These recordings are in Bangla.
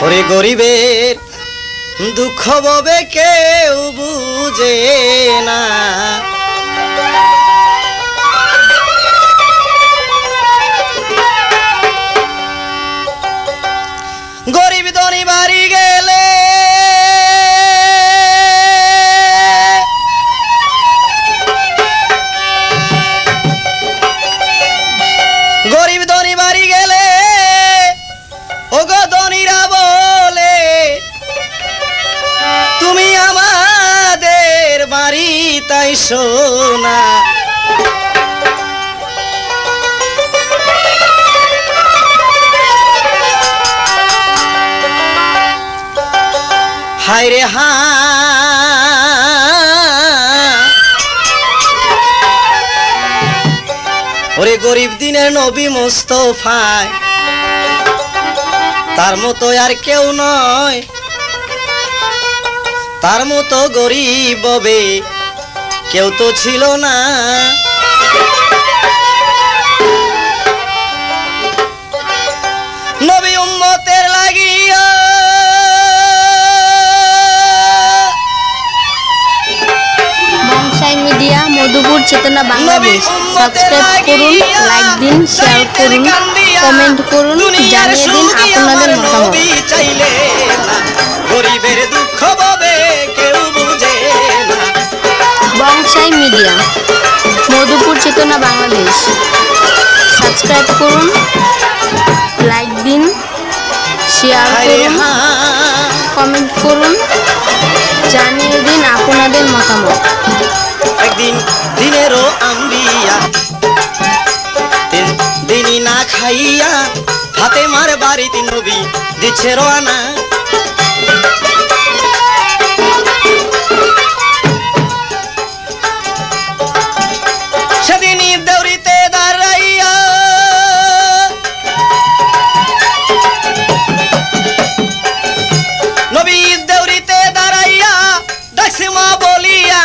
ওরে গরিবের দুঃখ ববে কেউ বুঝে না, গরিব ধনী বাড়ি গেলে গরিব ধনী বাড়ি গেলে ওগো ধনীরা বলে তুমি আমাদের বাড়ি তাই সোনা, হায় রে হা ওরে গরিব দিনের নবী মুস্তাফায় তার মতো আর কেউ নয়, তার মতো গরিব ববে কেউ তো ছিল না। নবী উম্মতের লাগিয়া বংশাই মিডিয়া মধুপুর চেতনা বাংলাদেশ সাবস্ক্রাইব করুন, লাইক দিন, শেয়ার করুন, কমেন্ট করুন, জানিয়ে দিন আপনাদের মতামত। চাইলে গরিবের দুঃখ ববে কেউ বুঝে না। বংশাই মিডিয়া মধুপুর চেতনা বাংলাদেশ সাবস্ক্রাইব করুন, লাইক দিন, শেয়ার করুন, কমেন্ট করুন, জানিয়ে দিন আপনাদের মতামত। একদিন দিনেরও আম্বিয়া দিনই না খাইয়া ফাতেমার বাড়িতে নবী দিচ্ছে রওনা, সেদিনই দেউরিতে দাঁড়াইয়া নবী দেউরিতে দাঁড়াইয়া ডাকছে মা বলিয়া,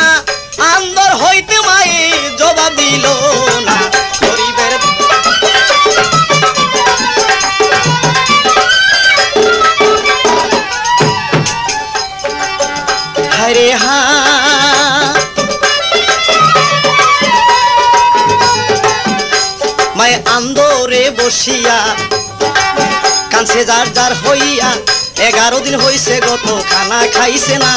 আন্দর হইতে মায়ে জবাব দিল না। গরিবের হায়রে হা মায়ে আন্দরে বসিয়া কানছে যার যার হইয়া, 11 দিন হইছে গত খানা খাইছে না।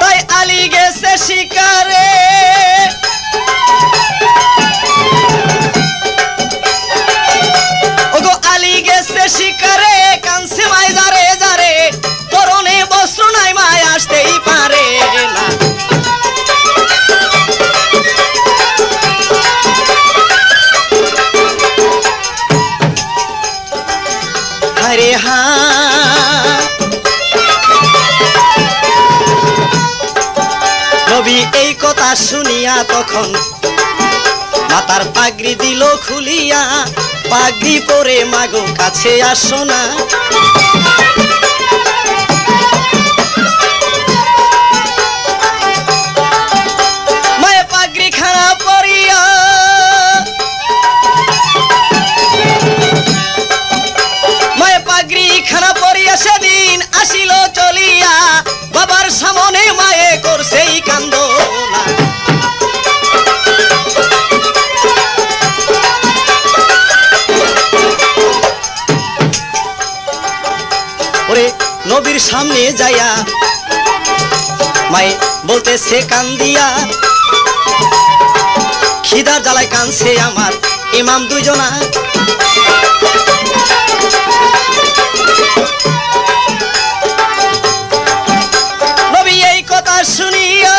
তাই আলী গেছে শিকারে, ওগো আলী গেছে শিকারে, কানছে মাই যারে যারে, পরনে বস্ত্র নাই মায় আসতেই পারে না। হায়রে হা নবী এই কথা শুনিয়া তখন মাতার পাগড়ি দিল খুলিয়া, পাগড়ি পরে মাগো কাছে আসো না। মায়ে পাগড়ি খানা পরিয়া মায়ে পাগড়ি খানা পরিয়া সেদিন আসিল চলিয়া, বাবার সামনে মায়ে করছেই কান্দনা। ওরে নবীর সামনে যাইয়া মায়ে বলতেছে কান্দিয়া, খিদার জ্বালায় কানছে আমার ইমাম দুইজনা। নবী এই কথা শুনিয়া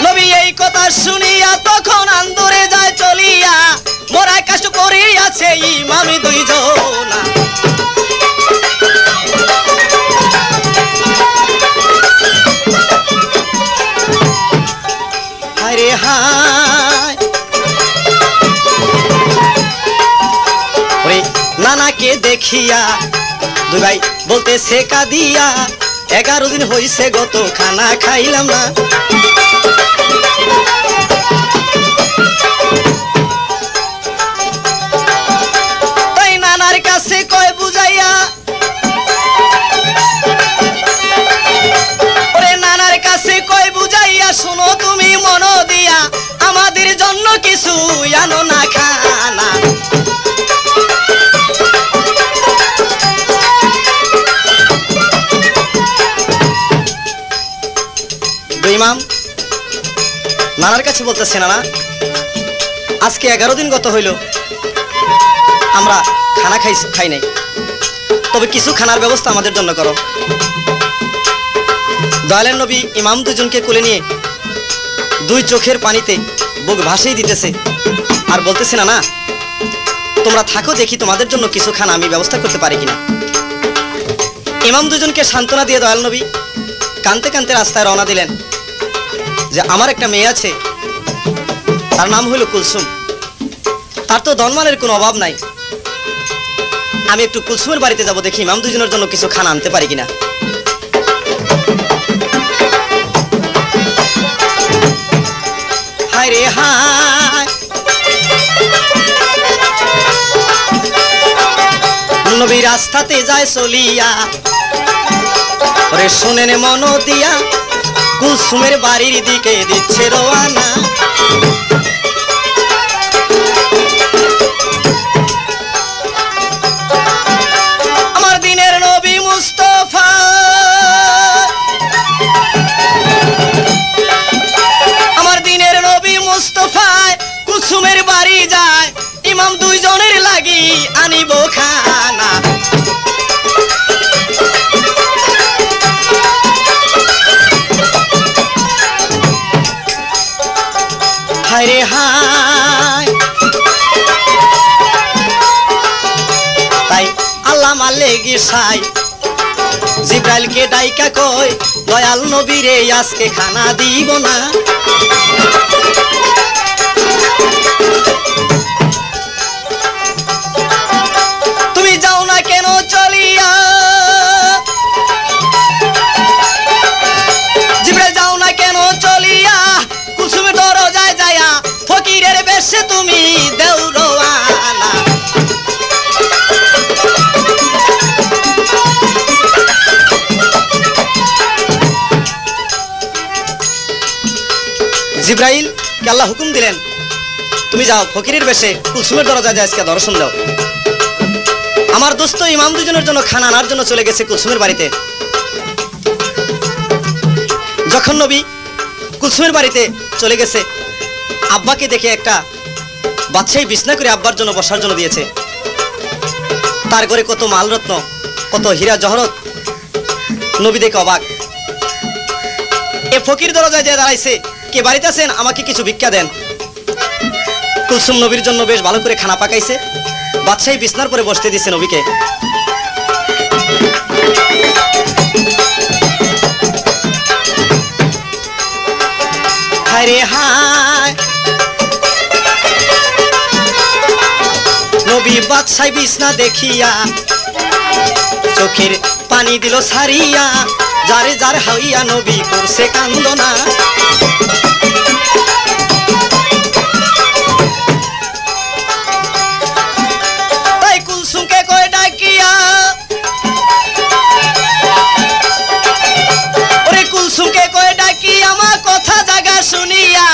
নবী এই কথা শুনিয়া তখন আন্দরে যায় চলিয়া, মোরা কাজ করিয়াছে ইমামি দুইজনা। হায়রে হায় ওরে নানাকে দেখিয়া দুই ভাই বলতেছে কাঁদিয়া, 11 দিন হইছে গত খানা খাইলাম না। তাই নানার কাছে কয় বুঝাইয়া, ওরে নানার কাছে কয় বুঝাইয়া, শোনো তুমি মন দিয়া আমাদের জন্য কিছু আনো না খানা। ইমাম নানার কাছে বলতেছে, নানা আজকে 11 দিন গত হইল আমরা খানা খাই নাই, তবে কিছু খানার ব্যবস্থা আমাদের জন্য করো। দয়ালের নবী ইমাম দুজনকে কোলে নিয়ে দুই চোখের পানিতে বুক ভাসিয়ে দিতেছে আর বলতেছে, নানা তোমরা থাকো, দেখি তোমাদের জন্য কিছু খানা আমি ব্যবস্থা করতে পারি কিনা। ইমাম দুজনকে সান্ত্বনা দিয়ে দয়াল নবী কানতে কানতে রাস্তায় রওনা দিলেন যে আমার একটা মেয়ে আছে, তার নাম হইল কুলসুম, তার তো ধনমানের কোনো অভাব নাই, আমি একটু কুলসুমের বাড়িতে যাব, দেখি ইমাম দুজনের জন্য কিছু খানা আনতে পারি কিনা। হায় রে হায়, নবী রাস্তাতে যায় চলিয়া, ওরে শোনেন মন দিয়া কুলসুমের বাড়ির দিকে দিচ্ছে রওয়ানা। আমার দিনের নবী মুস্তাফা, আমার দিনের নবী মুস্তাফা কুলসুমের বাড়ি যায়, ইমাম দুইজনের লাগি আনিব খানা। হায় রে হায়, তাই আল্লাহ মালে গিসাই জিব্রাইলকে ডাইকা কই, দয়াল নবীরে আজকে খানা দিব না। তুমি যাও না কেন চলিয়া, জিব্রাইল যাও না কেন চলিয়া, কুলসুমের দরজায় যায়া ফকিরের বেশে তুমি দেও রওয়ানা। জিব্রাইল কে আল্লাহ হুকুম দিলেন, তুমি যাও ফকিরের বেশে কুলসুমের দরজায় যায় আজকে দর্শন দাও। আমার দোস্ত ইমাম দুজনের জন্য খানা আনার জন্য চলে গেছে কুলসুমের বাড়িতে। যখন নবী কুলসুমের বাড়িতে চলে গেছে, আব্বাকে দেখে একটা বাদশাহী বিছনা করে আব্বার জন্য বসার জন্য দিয়েছে। তার ঘরে কত মালরত্ন, কত হীরা জহরত, নবী দেখে অবাক। এ ফকির দরজায় যে দাঁড়াইছে, কে বাড়িতে আছেন, আমাকে কিছু ভিক্ষা দেন। কুলসুম নবীর জন্য বেশ ভালো করে খানা পাকাইছে, বাদশাহী বিছনার পরে বসতে দিছে নবীকে। হায় রে হায়, নবী বাদশাহী বিছনা দেখিয়া চোখের পানি দিল সারিয়া, যারে যার হইয়া নবী করছে কান্দনা। তাই কুলসুমকে কয় ডাকিয়া, ওরে কুলসুমকে কয় ডাকি আমার কথা জাগা শুনিয়া,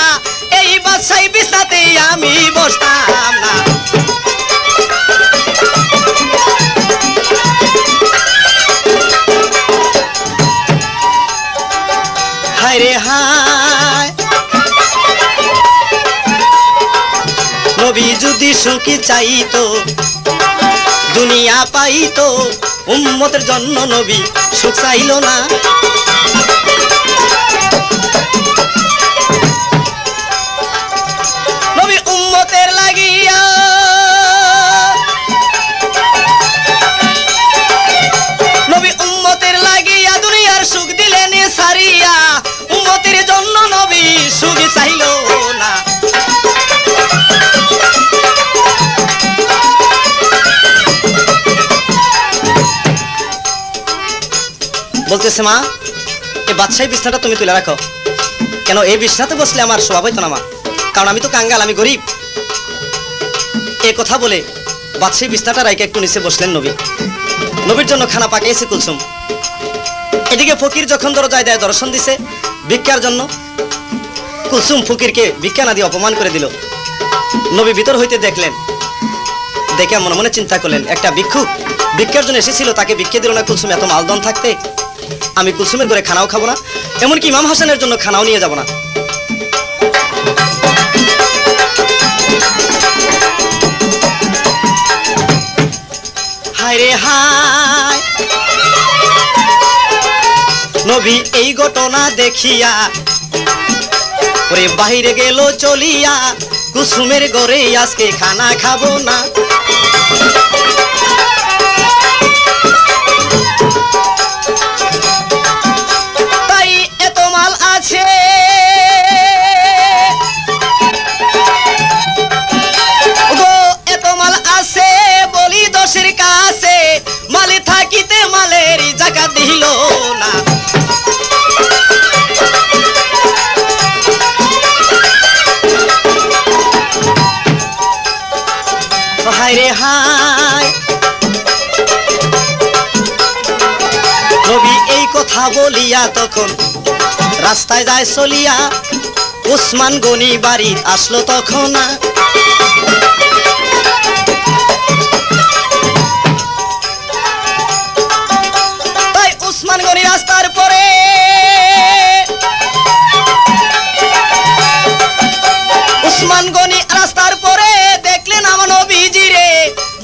এই বাদশাহী বিছনাতে আমি বসতাম না। হায় রে হায়, নবী যদি সুখী চাইতো, দুনিয়া পাইতো, উম্মতের জন্য নবী সুখ চাইল না। নবী উম্মতের লাগিয়া, নবী উম্মতের লাগিয়া দুনিয়ার সুখ দিলেন সারিয়া, উম্মতের জন্য নবী সুখ চাইল না। বলতেছে মা এই বাদশাহী বিছনাটা তুমি তুলে রাখো। কেন এই বিছনাতে বসলে আমার স্বভাব হইতো না মা, কারণ আমি তো কাঙ্গাল, আমি গরিব। এ কথা বলে বাদশাহী বিছনাটা রাইকে একটু নিচে বসলেন নবী। নবীর জন্য খানা পাকিয়েছে কুলসুম। এদিকে ফকির যখন দরজায় দেয় দর্শন দিছে ভিক্ষার জন্য, কুলসুম ফকিরকে ভিক্ষা না দিয়ে অপমান করে দিল। নবী ভিতর হইতে দেখলেন, দেখে মনে মনে চিন্তা করলেন একটা ভিক্ষুক ভিক্ষার জন্য এসেছিল, তাকে ভিক্ষা দিল না কুলসুম। এত মালদম থাকতে আমি কুলসুমের ঘরে খানাও খাবো না, এমনকি ইমাম হাসানের জন্য খানাও নিয়ে যাব না। হায় রে হায়, নবী এই ঘটনা দেখিয়া ওরে বাহিরে গেল চলিয়া, কুসুমের ঘরে আজকে খানা খাবো না। তাই এত মাল আছে গো, এত মাল আছে বলি দশের কাছে, মালে থাকিতে মালের জাকাত দিল না। হায় রে হায়, নবী এই কথা বলিয়া তখন রাস্তায় যায় চলিয়া, উসমান গনি বাড়ি আসলো তখন। তাই উসমান গনি রাস্তার পরে উসমান গনি রাস্তার পরে দেখলেন আমার নবীজি রে,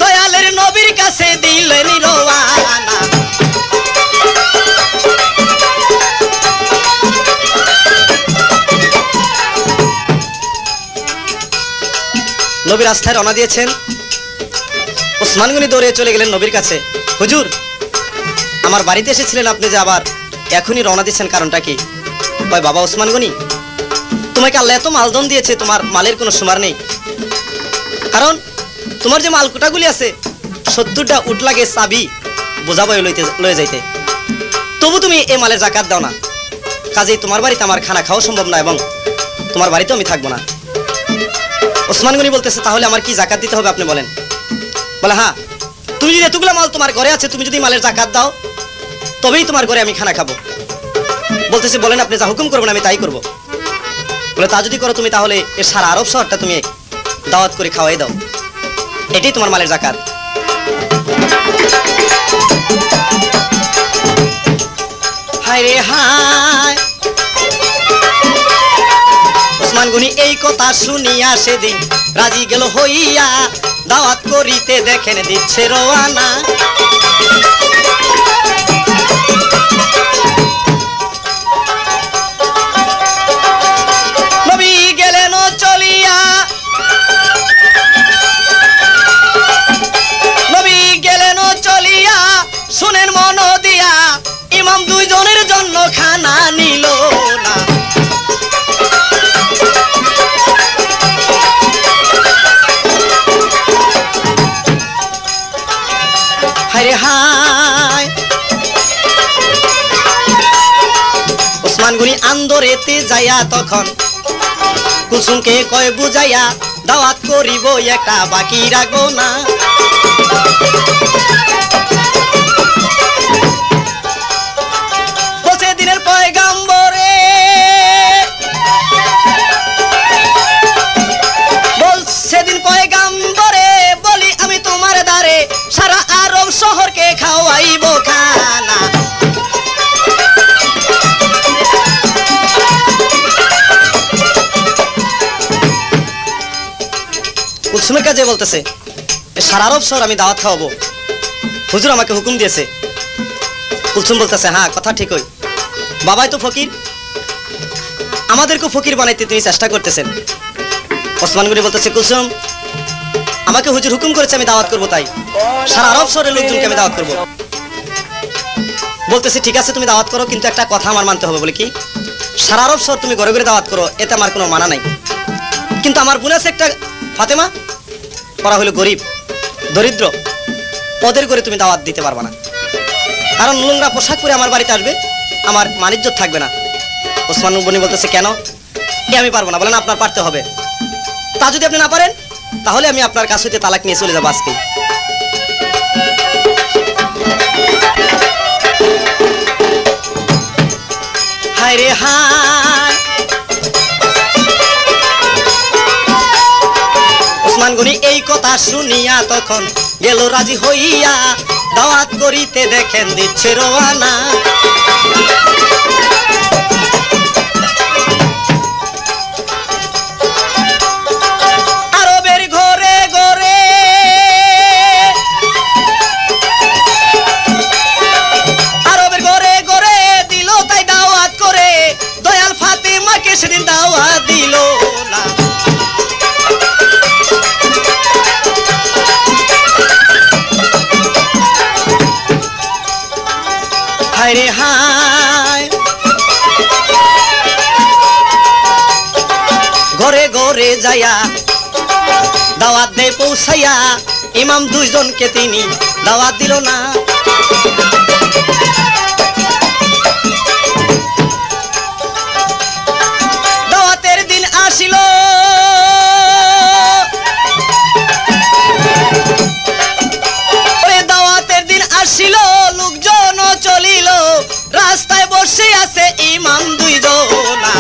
দয়ালের নবীর কাছে দিলেন রওয়ানা। নবী রাস্তায় রওনা দিয়েছেন, উসমান গনি দৌড়ে চলে গেলেন নবীর কাছে। হুজুর, আমার বাড়িতে এসেছিলেন আপনি, যে আবার এখনই রওনা দিচ্ছেন, কারণটা কি? কয় বাবা উসমান গনি, তোমাকে আল্লাহ এত মালদম দিয়েছে, তোমার মালের কোনো সুমার নেই। কারণ তোমার যে মালকুটাগুলি আছে 70টা উট লাগে চাবি বোঝাবো লয়ে যাইতে, তবু তুমি এই মালের জাকাত দাও না। কাজেই তোমার বাড়িতে আমার খানা খাওয়া সম্ভব না, এবং তোমার বাড়িতেও আমি থাকবো না। ওসমান গনি বলতেছে তাহলে আমার কি জাকাত দিতে হবে আপনি বলেন? বলে হ্যাঁ, তুমি যদি এতগুলো মাল তোমার ঘরে আছে, তুমি যদি মালের জাকাত দাও তবেই তোমার ঘরে আমি খানা খাবো। বলতেছে বলেন আপনি যা হুকুম করবেন আমি তাই করবো। বলে তা যদি করো তুমি, তাহলে এর সারা আরব শহরটা তুমি দাওয়াত করে খাওয়াই দাও, এটাই তোমার মালের জাকাত। হায় রে হায়, ওসমান গনি এই কথা শুনিয়া সেদিন রাজি গেল হইয়া, দাওয়াত করিতে দেখেন দিচ্ছে রওয়ানা। নবী গেলেন চলিয়া, নবী গেলেন চলিয়া, শুনেন মন দিয়া, ইমাম দুইজনের জন্য খানা নিল না। হায় হায়, ওসমান গনি আন্দরেতে যাইয়া তখন কুসুমকে কয় বুঝাইয়া, দাওয়াত করিব একটা বাকি রাখবো না। বলছে দিনের পয়গাম্বরে, বলছে দিন পয়গাম্বরে, বলি আমি তোমার দ্বারে সারা আরব শহরকে খাওয়াইব খানা। কুলসুমের কাছে বলতেছে সারা আরব শহর আমি দাওয়াত খাওয়াবো, হুজুর আমাকে হুকুম দিয়েছে। কুলসুম বলতেছে হ্যাঁ কথা ঠিকই, বাবাই তো ফকির, আমাদেরকে ফকির বানাইতে তিনি চেষ্টা করতেছেন। ওসমান গনি বলতেছে কুলসুম, আমাকে হুজুর হুকুম করেছে আমি দাওয়াত করবো, তাই সারা আরব শহরের লোকজনকে আমি দাওয়াত করবো। বলতেছে ঠিক আছে তুমি দাওয়াত করো, কিন্তু একটা কথা আমার মানতে হবে। বলে কি? সারা আরব শহর তুমি ঘরে ঘরে দাওয়াত করো, এতে আমার কোনো মানা নাই, কিন্তু আমার বোন আছে একটা ফাতেমা, ওরা হলো গরিব দরিদ্র, ওদের করে তুমি দাওয়াত দিতে পারবা না, কারণ নোংরা পোশাক পরে আমার বাড়িতে আসবে, আমার মানিজ্য থাকবে না। ওসমান গনি বলতেছে, কেন? আমি পারবো না। বলেন, আপনার পারতে হবে। তা যদি আপনি না পারেন তাহলে আমি আপনার কাছ হইতে তালাক নিয়ে চলে যাবো আজকে। হায় রে হায়, ওসমান গনি এই কথা শুনিয়া তখন গেল রাজি হইয়া, দাওয়াত করিতে দেখেন দিচ্ছে রওয়ানা। আরবের ঘরে ঘরে আরবের ঘরে ঘরে দিল তাই দাওয়াত করে, দয়াল ফাতেমাকে সেদিন দাওয়াত দিল না। হায় রে হায়, ঘরে ঘরে যাইয়া দাওয়াত দেয় পৌঁছাইয়া, ইমাম দুইজনকে তিনি দাওয়াত দিল না। দাওয়াতের দিন আসিল, দাওয়াতের দিন আসিল, লোকজন চলিল, রাস্তায় বসে আছে ইমাম দুইজনা।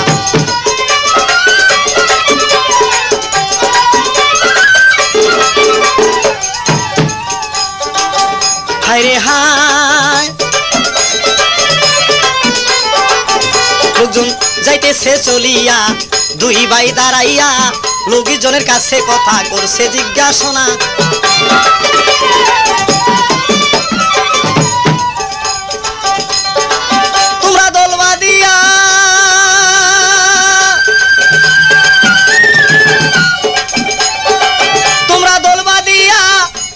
হায় রে হায়, লোকজন যাইতেছে চলিয়া, দুই ভাই দাঁড়াইয়া লোকজনের কাছে কথা করছে জিজ্ঞাসনা। তোমরা দলবাদিয়া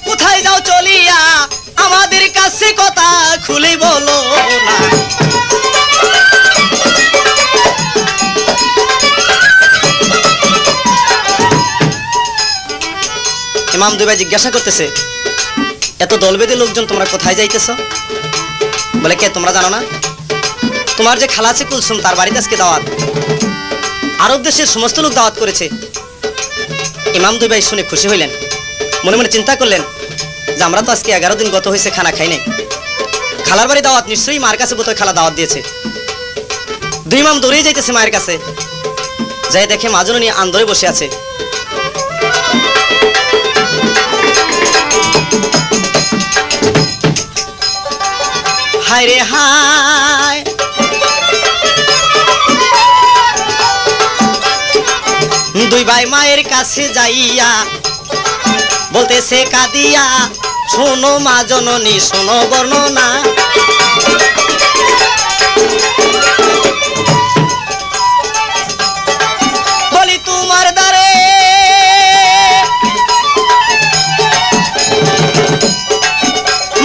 কোথায় যাও চলিয়া, আমাদের কাছে কথা খুলে বলো না। ইমাম দুই ভাই জিজ্ঞাসা করতেছে, এত দলবেদে লোকজন তোমরা কোথায় যাইতেছ? বলে, কে তোমরা জানো না? তোমার যে খালা আছে কুলসুম, তার বাড়িতে আজকে দাওয়াত, আরব দেশের সমস্ত লোক দাওয়াত করেছে। ইমাম দুই ভাই শুনে খুশি হইলেন, মনে মনে চিন্তা করলেন যে আমরা তো আজকে 11 দিন গত হয়েছে খানা খাই নাই, খালার বাড়ি দাওয়াত, নিশ্চয়ই মার কাছে বোধহয় খালা দাওয়াত দিয়েছে। দুই ইমাম দৌড়ে যাইতেছে মায়ের কাছে, যাই দেখে মা জননী আন্দোলনে বসে আছে। হায় রে হায়, দুই ভাই মায়ের কাছে যাইয়া বলতেছে কাঁদিয়া, শোনো মা জননী শোনো বর্ণনা। বলি তোমার দ্বারে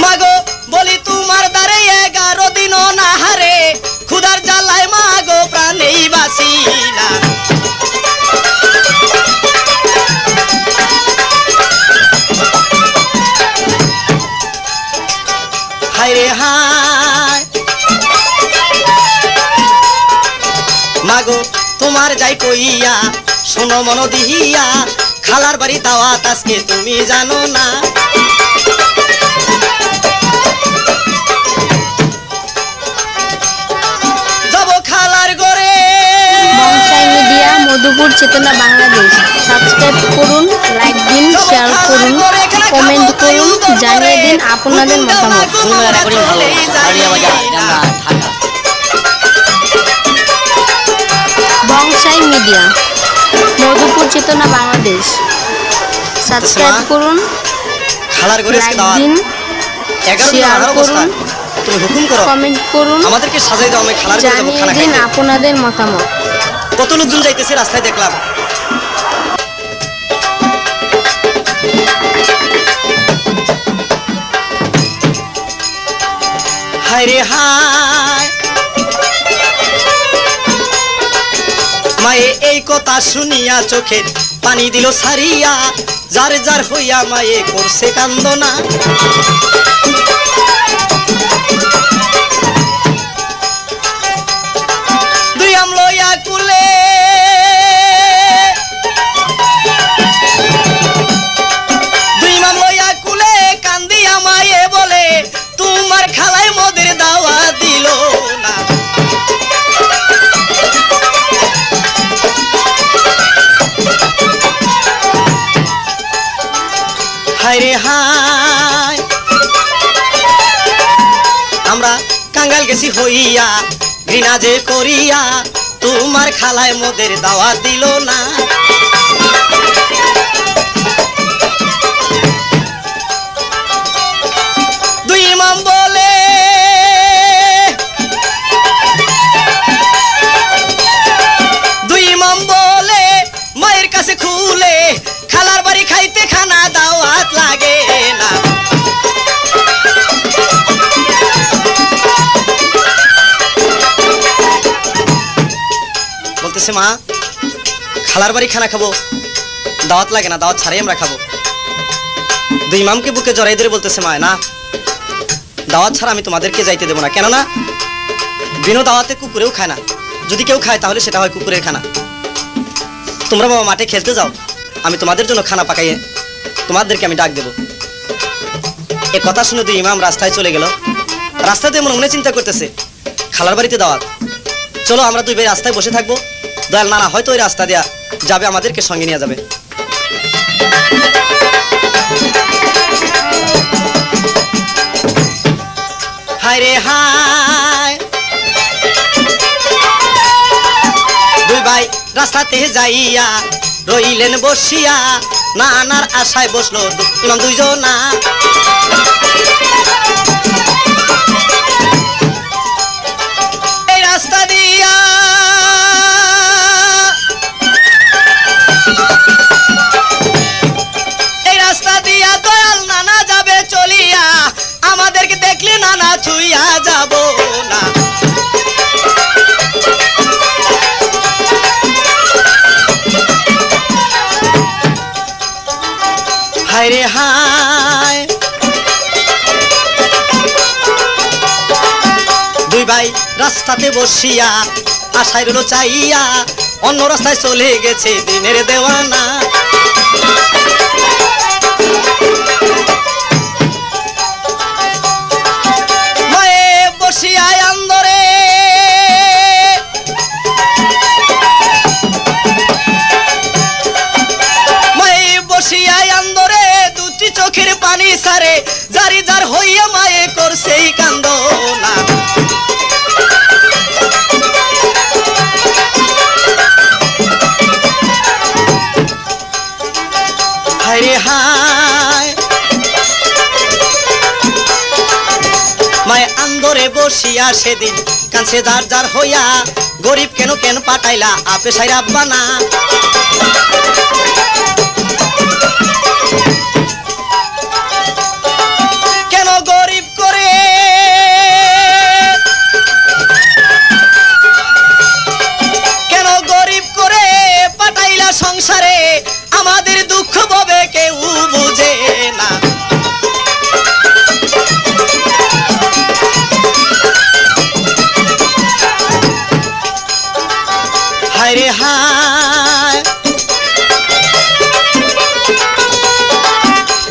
মাগো, বলি তোমার দ্বারে 11 দিন না হারে, ক্ষুধার জ্বালায় মাগো প্রাণেই বাসি না। হায় রে হায়, মাগো তোমার যাই কইয়া, শোনো মন দিহিয়া, খালার বাড়ি দাওয়াত আজকে তুমি জানো না। যাবো খালার ঘরে। বংশাই মিডিয়া, মধুপুর চেতনা বাংলাদেশ। সাবস্ক্রাইব করুন, লাইক দিন, শেয়ার করুন, কমেন্ট করুন, জানিয়ে দিন আপনাদের মতামত। বংশাই মিডিয়া, মধুপুর চেতনা বাংলাদেশ। সাবস্ক্রাইব করুন, খালার ঘরে লাইক দাওয়াত, দিন, 11 দিন শেয়ার আনার করুন, অবস্থা। তুমি হুকুম করো, কমেন্ট করুন, আমাদেরকে সাজাই দাও, আমি খালার ঘরে যাবো জানিয়ে খানা দিন খাইতে। আপনাদের মতামত। কত লোকজন যাইতেছে রাস্তায় দেখলাম। হায় রে হায়, মায়ে এই কথা শুনিয়া চোখে পানি দিল সারিয়া, যার যার হইয়া মায়ে করছে কান্দনা। গেছি হইয়া ঘৃণা যে করিয়া তোমার খালায় মোদের দাওয়াত দিল না। দুই ইমাম বলে মায়ের কাছে খুলে খালার বাড়ি খাইতে খানা দাওয়াত লাগে না। বলতেছে মা খালার বাড়ি খানা খাবো, দাওয়াত লাগে না, দাওয়াত ছাড়াই আমরা খাবো। দুই ইমামকে বুকে জড়াই ধরে বলতেছে মা না, দাওয়াত ছাড়া আমি তোমাদেরকে যাইতে দেবো না, কেননা বিনা দাওয়াতে কুকুরেও খায় না, যদি কেউ খায় তাহলে সেটা হয় কুকুরের খানা। তোমরা বাবা মাঠে খেলতে যাও, আমি তোমাদের জন্য খানা পাকাইয়ে তোমাদেরকে আমি ডাক দেবো। এ কথা শুনে দুই ইমাম রাস্তায় চলে গেল। রাস্তাতে মনে মনে চিন্তা করতেছে খালার বাড়িতে দাওয়াত, চলো আমরা দুই ভাই রাস্তায় বসে থাকবো, দয়াল নানা হয়তো ওই রাস্তা দেয়া যাবে, আমাদেরকে সঙ্গে নিয়ে যাবে। হায় রে হায়, দুই ভাই রাস্তাতে যাইয়া রইলেন বসিয়া, নানার আশায় বসলো ইমাম দুইজনা। এই রাস্তা দিয়া দয়াল নানা যাবে চলিয়া, আমাদেরকে দেখলে নানা ছুইয়া যাব না। হায় রে হায়, দুই ভাই রাস্তাতে বসিয়া আশায় রইল চাইয়া, অন্য রাস্তায় চলে গেছে দিনের দেওয়ানা। মায়ে বসিয়া আন্দরে দুটি চোখের পানি সারে জারি জার হইয়া মায়ে করছে কান্দনা। হায় রে হায়, মায়ে আন্দরে বসিয়া সেদিন কাঁদছে জার জার হইয়া, গরিব কেন কেন পাঠাইলা আপে সাইরা আব্বানা। কেন গরিব করে পাঠাইলা সংসারে, আমাদের দুঃখ ভবে কেউ বুঝে না। হায় রে হায়,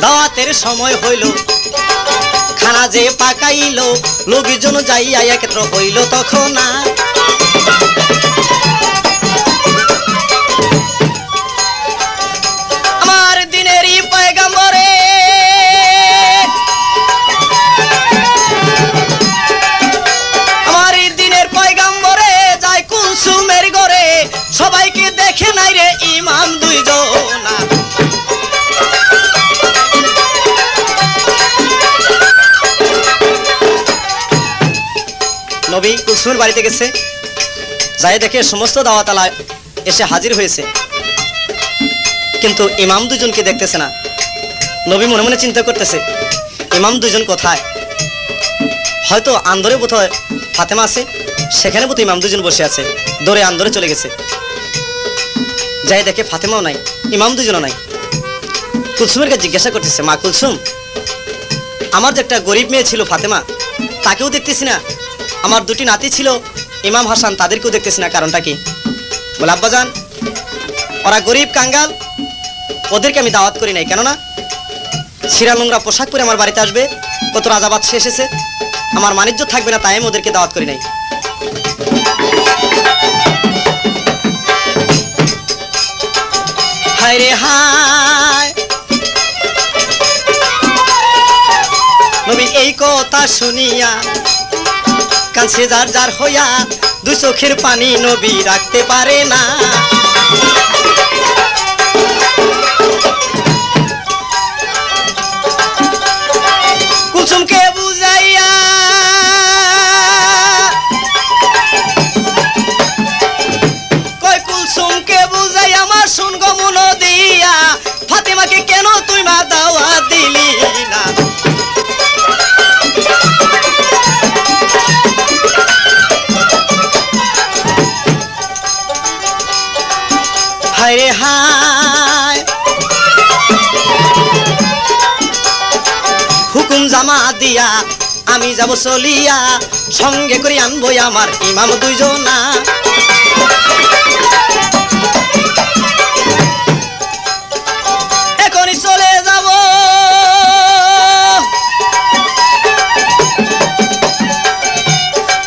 দাওয়াতের সময় হইল, খানা যে পাকাইল, লোকজন যাইয়া একত্র হইল তখন না। আমার দিনেরই পয়গাম্বরে, আমার দিনের পয়গাম্বরে যায় কুলসুমের ঘরে, সবাইকে দেখে নাই রে ইমাম দুইজনা। নবী কুলসুমের বাড়িতে গেছে, যাই দেখে সমস্ত দাওয়াতালা এসে হাজির হয়েছে, কিন্তু ইমাম দুজনকে দেখতেছে না। নবী মনে মনে চিন্তা করতেছে ইমাম দুজন কোথায়, হয়তো আন্দরে বোধহয় ফাতেমা আছে, সেখানে বোধহয় ইমাম দুজন বসে আছে, দৌড়ে আন্দরে চলে গেছে। যাই দেখে ফাতেমাও নাই, ইমাম দুজনও নাই। কুলসুমের কাছে জিজ্ঞাসা করতেছে, মা কুলসুম, আমার যে একটা গরিব মেয়ে ছিল ফাতেমা, তাকেও দেখতেছি না, আমার দুটি নাতি ছিল ইমাম হাসান, তাদেরকেও দেখতেছি না, কারণটা কি? বলে আব্বাজান, ওরা গরিব কাঙ্গাল, ওদেরকে আমি দাওয়াত করি নাই, কেননা ছিঁড়া নোংরা পোশাক পরে আমার বাড়িতে আসবে, কত রাজাবাদ এসেছে, আমার মানিজ্য থাকবে না, তাই আমি ওদেরকে দাওয়াত করি নাই। হায় রে হায়, নবী এই কথা শুনিয়া কাঁদছে যার যার হইয়া, দুই চোখের পানি নবী রাখতে পারে না। কুলসুমকে বুঝাইয়া কয়, কুলসুমকে বুঝাই আমার শুন গো মন দিয়া, ফাতেমাকে কেন তুই মা দাওয়াত দিলি না? হায় রে হায়, হুকুম জামা দিয়া আমি যাব চলিয়া, সঙ্গে করে আনবো আমার ইমাম দুইজনা। এখনই চলে যাব,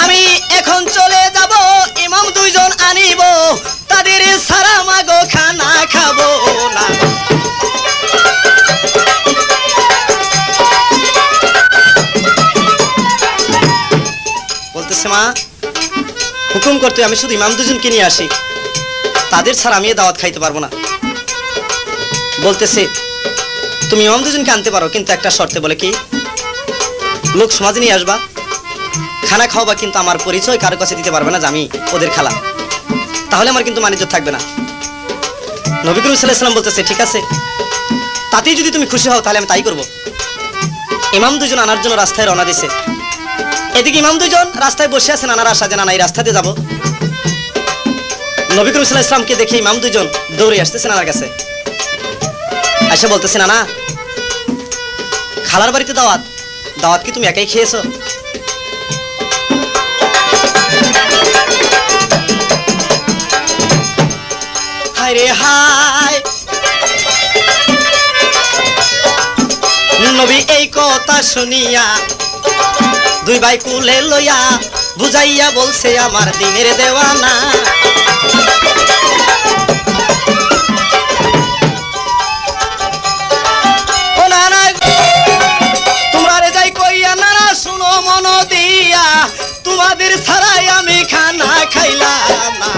আমি এখন চলে যাব, ইমাম দুইজন আনিব, তাদের সারা মাগো খানা খাবো না। বলতেছে মা হুকুম করতে, আমি শুধু ইমাম দুজনকে নিয়ে আসি, তাদের ছাড়া আমি দাওয়াত খাইতে পারবো না। বলতেছে তুমি ইমাম দুজনকে আনতে পারো, কিন্তু একটা শর্তে। বলে কি? লোক সমাজে নিয়ে আসবা, খানা খাওয়াবা, কিন্তু আমার পরিচয় কারো কাছে দিতে পারবে না যে আমি ওদের খালা, তাহলে আমার কিন্তু মানিজ্য থাকবে না। নবী করিম সাল্লাল্লাহু আলাইহি ওয়াসাল্লাম বলতেছে ঠিক আছে, তাতেই যদি তুমি খুশি হও তাহলে আমি তাই করব। ইমাম দুজন আনার জন্য রাস্তায় রওনা দিছে। এদিকে ইমাম দুজন রাস্তায় বসে আছেন, আনার আশা যে না এই রাস্তাতে যাব। নবী করিম সাল্লাল্লাহু আলাইহি ওয়াসাল্লামকে দেখে ইমাম দুজন দৌড়ে আসতেছেন আনার কাছে। আয়সা বলতেছে না খালার বাড়িতে দাওয়াত, দাওয়াত কি তুমি একাই খেয়েছো? হায় রে হায়, নবী এই কথা শুনিয়া দুই ভাই কুলে লইয়া বুঝাইয়া বলছে আমার দিনের দেওয়ানা। ও নানা তোমরা রে যাই কইয়া, নানা শুনো মন দিয়া, তোমাদের ছাড়াই আমি খানা খাইলাম না।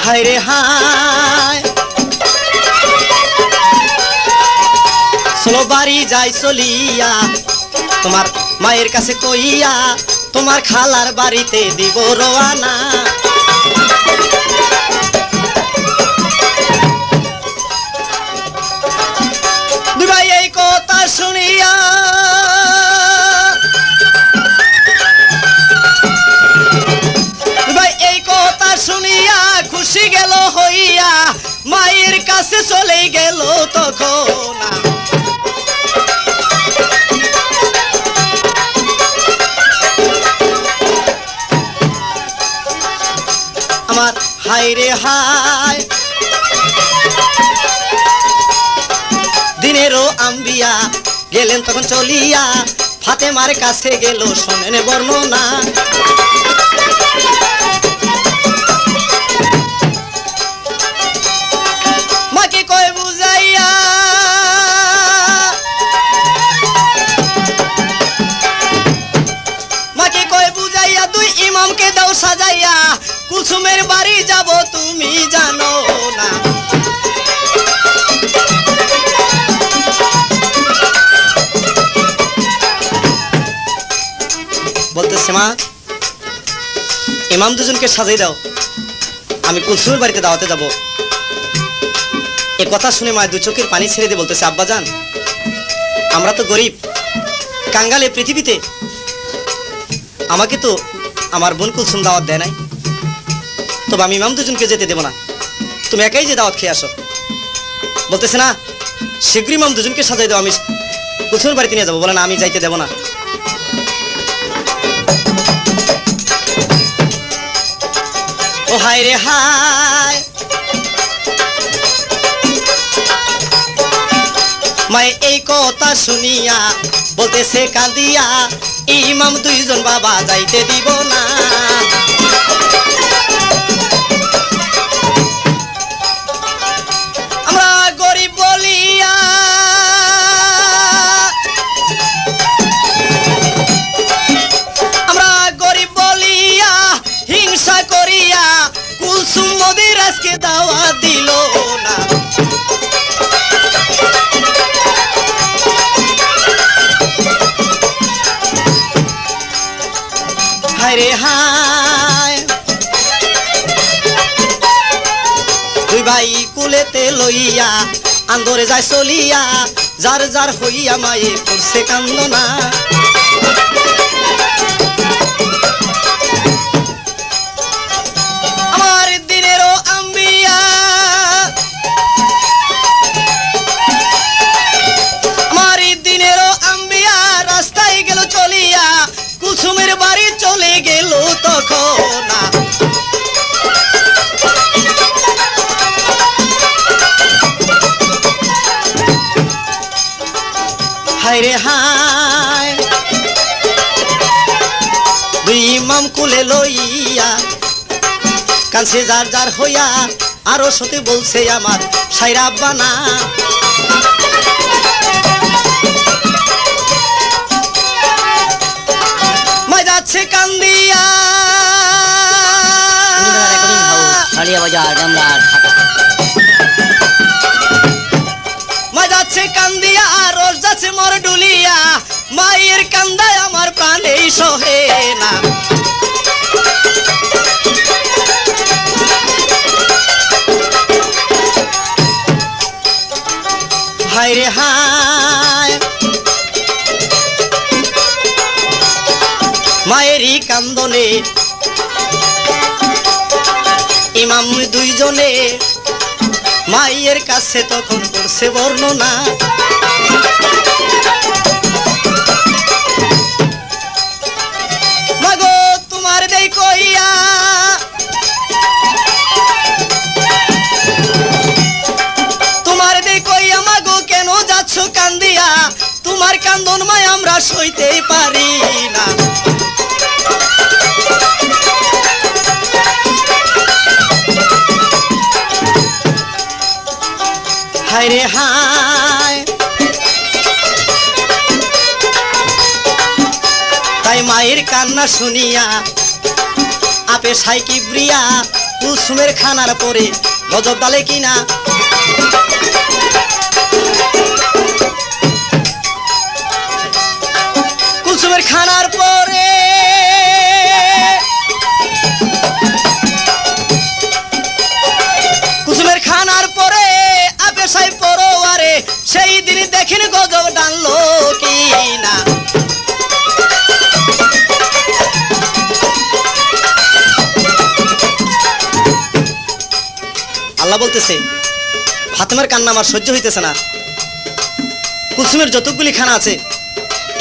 হায় রে হায়, চলো বাড়ি যাই চলিয়া, তোমার মায়ের কাছে কইয়া, তোমার খালার বাড়িতে দিব রওয়ানা। দুই ভাই এই কথা শুনিয়া শুনিয়া খুশি গেল হইয়া, মায়ের কাছে চলে গেল তখন। আমার হায় রে হায়, দিনেরও আম্বিয়া গেলেন তখন চলিয়া, ফাতেমার কাছে গেল শোনেন বর্ণনা। মাকে কয় বুঝাইয়া, মাকে কয় বুঝাইয়া, দুই ইমামকে দাও সাজাইয়া, কুলসুমের বাড়ি যাব তুমি জানো না। বলতেছে মা ইমাম দুজনকে সাজাই দাও, আমি কুলসুমের বাড়িতে দাওয়াতে যাব। এ কথা শুনে মা দু চোখের পানি ছেড়ে দিয়ে বলতেছে আব্বাজান, আমরা তো গরিব কাঙ্গালে পৃথিবীতে, আমাকে তো আমার বোন কুলসুম দাওয়াত দেয় নাই, তবে আমি ইমাম দুজনকে যেতে দেব না, তুমি একাই যে দাওয়াত খেয়ে আসো। বলতেছে না শীঘ্রই ইমাম দুজনকে সাজাই দাও, আমি কুলসুমের বাড়িতে নিয়ে যাবো। বলে না আমি যাইতে দেব না। ও হায় রে হায়, মায়ে এই কথা শুনিয়া বলতেছে কাঁদিয়া, ইমাম দুইজন বাবা যাইতে দিব না। আমরা গরিব হায় রে হায় দুই ভাই কুলেতে লইয়া আন্দরে যায় চলিয়া যার যার হইয়া মায়ে করছে কান্দনা আমার দিনেরও আম্বিয়া আমার দিনেরও আম্বিয়া রাস্তায় গেল চলিয়া কুসুমের বাড়ি চলে গেল তখন হায় রে হায় দুই ইমাম কুলে লইয়া কাছে যার যার হইয়া আরো সতে বলছে আমার সাইরা বানা মাই যাচ্ছে কান্দিয়া মা যাচ্ছে কান্দিয়া রোজ যাচ্ছে মর ডুলিয়া মায়ের কান্দায় আমার প্রাণেই সহে না হায় রে হায় মায়েরই কান্দনে ইমাম দুইজনে মায়ের কাছে তখন করছে বর্ণনা মাগো তোমার দেই কইয়া তোমার দেই কইয়া মাগো কেন যাচ্ছ কান্দিয়া তোমার কান্দন মায় আমরা সইতেই পারি না হায় রে হায় তাই মায়ের কান্না শুনিয়া আপে সাইকি ব্রিয়া কুসুমের খানার পরে গজব ডালে কিনা কুসুমের খানার পরে কুসুমের খানার পরে আপে সাই পরোয়ারে সেই দিন দেখিন গজব ডানলো কিনা আল্লাহ বলতেছে ফাতেমার কান্না আমার সহ্য হইতেছে না কুসুমের যতগুলি খানা আছে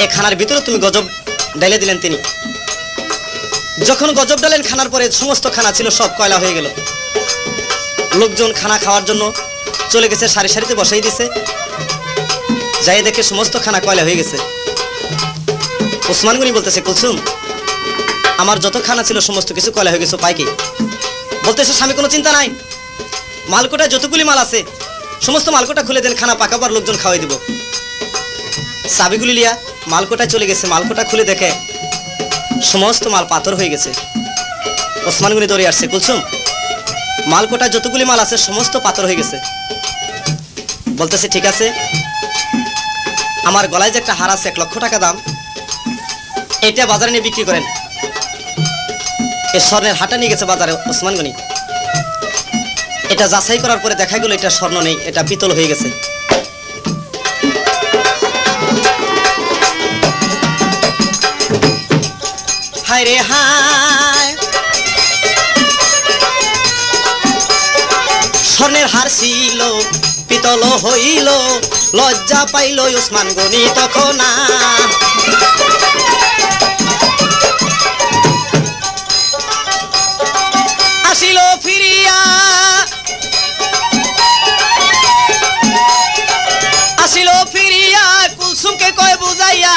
এই খানার ভিতরে তুমি গজব ডালে দিলেন তিনি যখন গজব ডালেন খানার পরে সমস্ত খানা ছিল সব কয়লা হয়ে গেল লোকজন খানা খাওয়ার জন্য চলে গেছে সারি সারিতে বসাই দিছে যাই দেখে সমস্ত খানা কয়লা হয়ে গেছে ওসমান গনি বলতেছে কুলসুম আমার যত খানা ছিল সমস্ত কিছু কয়লা হয়ে গেছে পাই কি বলতেছে স্বামী কোনো চিন্তা নাই মালকোটা যতগুলি মাল আছে সমস্ত মালকোটা খুলে দেন খানা পাকাবার লোকজন খাওয়াই দিব চাবিগুলি লিয়া মালকোটায় চলে গেছে মালকোটা খুলে দেখে সমস্ত মাল পাথর হয়ে গেছে ওসমান গনি দৌড়ে আসছে কুলসুম মালকোটায় যতগুলি মাল আছে সমস্ত পাথর হয়ে গেছে বলতেছে ঠিক আছে আমার গলায় যে একটা হার আছে 1 লক্ষ টাকা দাম এটা বাজারে নিয়ে বিক্রি করেন এই স্বর্ণের হাটা নিয়ে গেছে বাজারে ওসমান গনি এটা যাচাই করার পরে দেখা গেল এটা স্বর্ণ নেই এটা পিতল হয়ে গেছে হায় রে হায় স্বর্ণের হার ছিল পিতল হইল লজ্জা পাইল ওসমান গনি তখন আসিল ফিরিয়া কুলসুমকে কয় বুঝাইয়া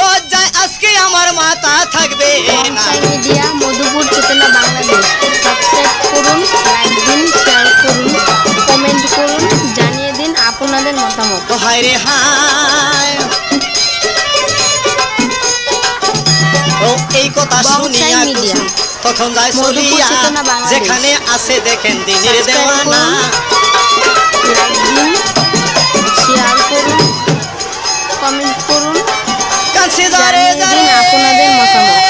লজ্জায় আজকে আমার মাথা থাকবে না মিডিয়া মধুপুর চেতনা বাংলাদেশ সাবস্ক্রাইব করুন লাইক দিন শেয়ার করুন কমেন্ট করুন জানিয়ে দিন আপনাদের মতামত হায় রে হায় ও এই কথা শুনিয়া কুলসুম তখন যায় চলিয়া যেখানে আছে দেখেন দিনের দেওয়ানা লাইক দিন শেয়ার করুন কমেন্ট করুন কাছে জানিয়ে দিন আপনাদের মতামত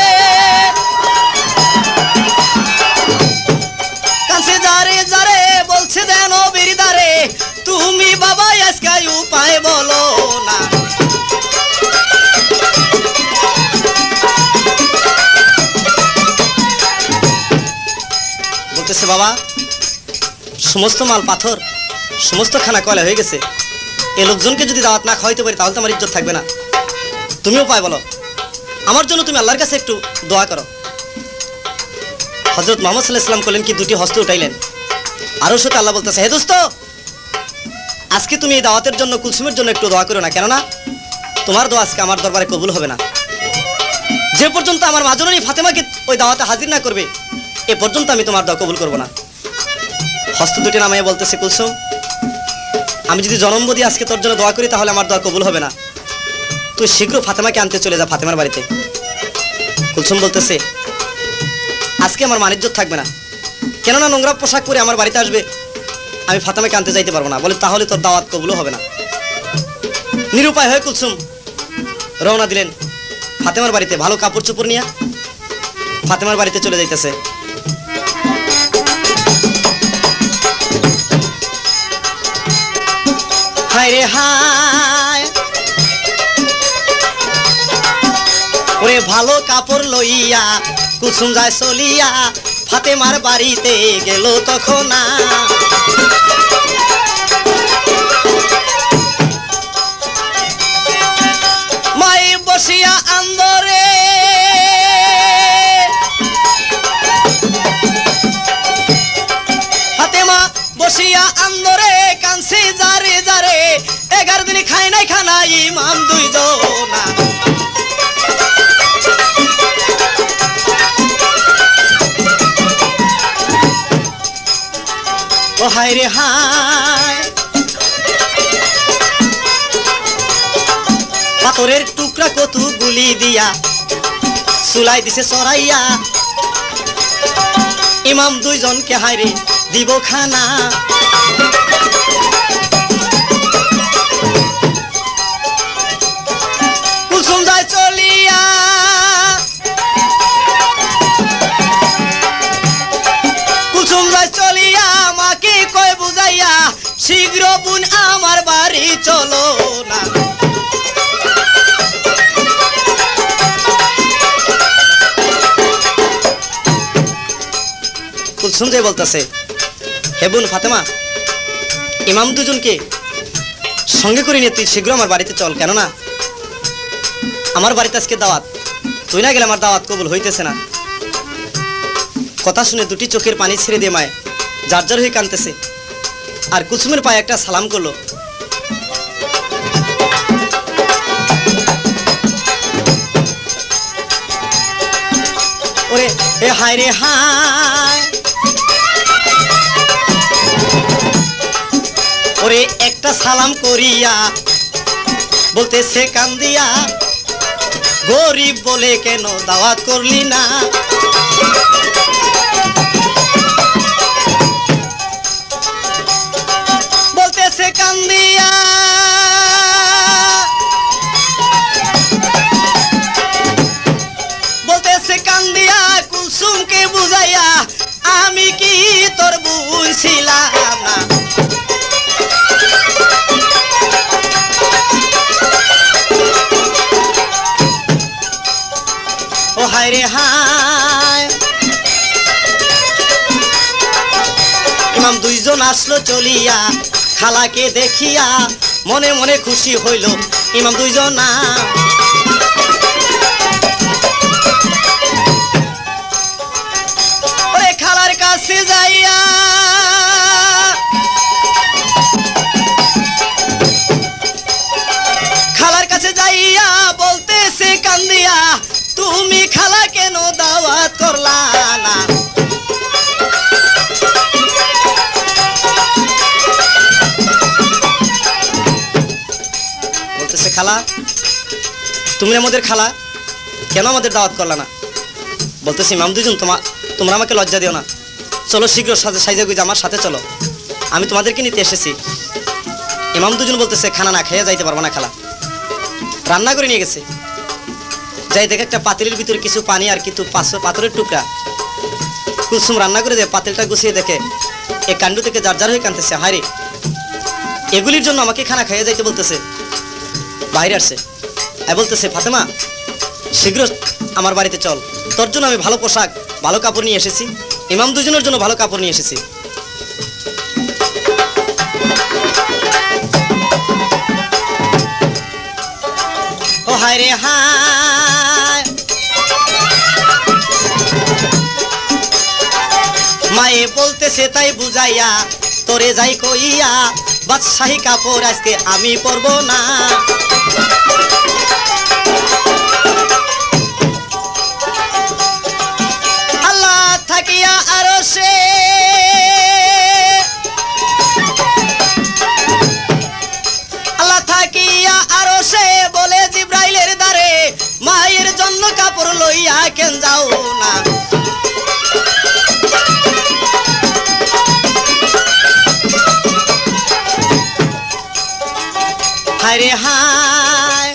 নিরুপায় বলো না। বলতেছে বাবা সমস্ত মাল পাথর, সমস্ত খানা কয়লা হয়ে গেছে, এ লোকজনকে যদি দাওয়াত না খাওয়াইতে পারি তাহলে তো আমার ইজ্জত থাকবে না। তুমিও পায় বলো, আমার জন্য তুমি আল্লাহর কাছে একটু দোয়া করো। হযরত মুহাম্মদ সাল্লাল্লাহু আলাইহি ওয়াসাল্লাম করলেন কি দুটি হস্ত উঠাইলেন, আরো সাথে আল্লাহ বলতেছে হে দোস্ত আজকে তুমি এই দাওয়াতের জন্য কুলসুমের জন্য একটু দোয়া করো না, কেননা তোমার দোয়া আজকে আমার দরবারে কবুল হবে না। যে পর্যন্ত আমার মাজননী ফাতেমাকে ওই দাওয়াতে হাজির না করবে এ পর্যন্ত আমি তোমার দোয়া কবুল করব না। হস্ত দুটি নামাইয়া বলতেছে কুলসুম আমি যদি জন্মবদি আজকে তোর জন্য দোয়া করি তাহলে আমার দোয়া কবুল হবে না, তুই শীঘ্র ফাতেমাকে আনতে চলে যা ফাতেমার বাড়িতে। কুলসুম বলতেছে আজকে আমার মানিজ্জত থাকবে না, কেননা নোংরা পোশাক পরে আমার বাড়িতে আসবে, আমি ফাতেমাকে আনতে যাইতে পারবো না। বলে তাহলে তোর দাওয়াত কবুল হবে না। নিরুপায় হয়ে কুলসুম রওনা দিলেন ফাতেমার বাড়িতে, ভালো কাপড় চোপড় নিয়ে ফাতেমার বাড়িতে চলে যাইতেছে। হায় রে হায় ওরে ভালো কাপড় লইয়া কুলসুম যায় চলিয়া ফাতেমার বাড়িতে গেল তখন না। মাই বসিয়া আন্দরে ফাতেমা বসিয়া আন্দরে কানসি জারে জারে 11 দিন খাই নাই খানা ইমাম দুইজনা। ও হায় রে হায় পাথরের টুকরা কতু গুলি দিয়া সুলাই দিছে চড়াইয়া ইমাম দুইজনকে হায় রে দিব খানা। কুলসুম যায় চলিয়া কুলসুম যায় চলিয়া মাকে কয় বুঝাইয়া শীঘ্র বোন আমার বাড়ি চলো না। কুলসুম যে বলতেছে হে বোন ফাতেমা ইমাম দুজনকে সঙ্গে করে নিয়ে তুই শীঘ্র আমার বাড়িতে চল, কেননা আমার বাড়িতে আজকে দাওয়াত, তুই না গেলে আমার দাওয়াত কবুল হইতেছে না। কথা শুনে দুটি চোখের পানি ছেড়ে দিয়ে মায় যার যার হয়ে কাঁদতেছে, আর কুলসুমের পায়ে একটা সালাম করলো। ওরে এ হায় রে হায় ওরে একটা সালাম করিয়া বলতেছে কান্দিয়া গরিব বলে কেন দাওয়াত করলি না। বলতেছে কান্দিয়া বলতেছে কান্দিয়া কুলসুমকে বুঝাইয়া আমি কি তোর বুঝছিলাম না। ও হায় রে হায় ইমাম দুইজন আসলো চলিয়া খালাকে দেখিয়া মনে মনে খুশি হইল ইমাম দুইজন না। ওরে খালার কাছে যাইয়া খালার কাছে যাইয়া বলতেছে কান্দিয়া তুমি খালা কেন দাওয়াত করলা না। বলতেছে খালা তুমি আমাদের খালা কেন আমাদের দাওয়াত করলা না। বলতেছে ইমাম দুইজন তোমরা আমাকে লজ্জা দিও না, চলো শীঘ্র সাইজা গুজা আমার সাথে চলো, আমি তোমাদেরকে নিতে এসেছি। ইমাম দুজন বলতেছে খানা না খেয়ে যাইতে পারবো না খালা, রান্না করে নিয়ে গেছে। যাই দেখে একটা পাতিলের ভিতরে কিছু পানি আর কিছু পাথরের টুকরা। কুলসুম রান্না করে দেয়, পাতিলটা গুছিয়ে দেখে এ কাণ্ড থেকে যার যার হয়ে কাঁদতেছে। হায় রে এগুলির জন্য আমাকে খানা খাইয়ে যাইতে বলতেছে। বাইরে আসছে বলতেছে, ফাতেমা শীঘ্র আমার বাড়িতে চল, তোর জন্য আমি ভালো পোশাক ভালো কাপড় নিয়ে এসেছি, ইমাম দুজনের জন্য ভালো কাপড় নিয়ে এসেছি। ও হায় রে হায়, মায়ে বলতেছে তাই বুঝাইয়া তোরে যাই কইয়া, বাদশাহী কাপড় আজকে আমি পরব না। আল্লাহ থাকিয়া আরশে আল্লাহ থাকিয়া আরশে বলে জিব্রাইলের দ্বারে, মায়ের জন্য কাপড় লইয়া কেন যাও না। হায় রে হায়,